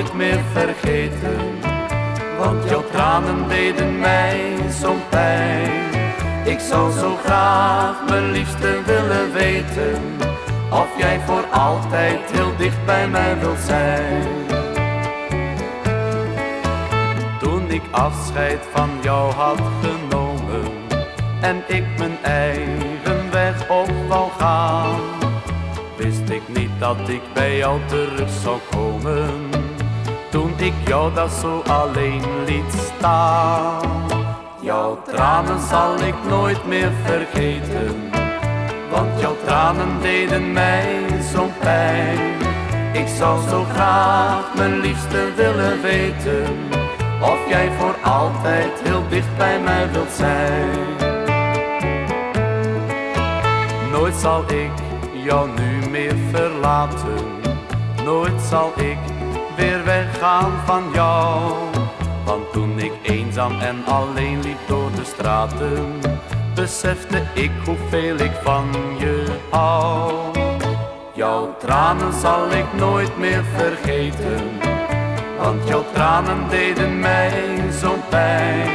nooit meer vergeten, want jouw tranen deden mij zo'n pijn. Ik zou zo graag, mijn liefste, willen weten of jij voor altijd heel dicht bij mij wilt zijn. Toen ik afscheid van jou had genomen en ik mijn eigen weg op wou gaan, wist ik niet dat ik bij jou terug zou komen. Toen ik jou daar zo alleen liet staan. Jouw tranen zal ik nooit meer vergeten, want jouw tranen deden mij zo'n pijn. Ik zou zo graag, mijn liefste, willen weten of jij voor altijd heel dicht bij mij wilt zijn. Nooit zal ik jou nu meer verlaten, nooit zal ik weer weggaan van jou. Want toen ik eenzaam en alleen liep door de straten, besefte ik hoeveel ik van je hou. Jouw tranen zal ik nooit meer vergeten, want jouw tranen deden mij zo'n pijn.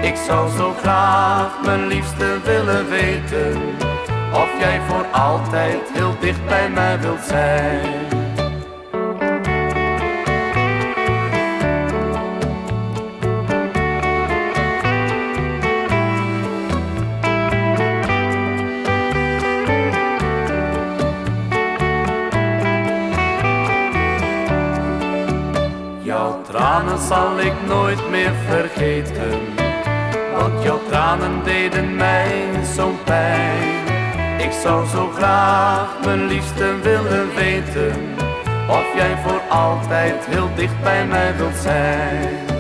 Ik zou zo graag, mijn liefste, willen weten of jij voor altijd heel dicht bij mij wilt zijn. Jouw tranen zal ik nooit meer vergeten, want jouw tranen deden mij zo'n pijn. Ik zou zo graag, mijn liefste, willen weten of jij voor altijd heel dicht bij mij wilt zijn.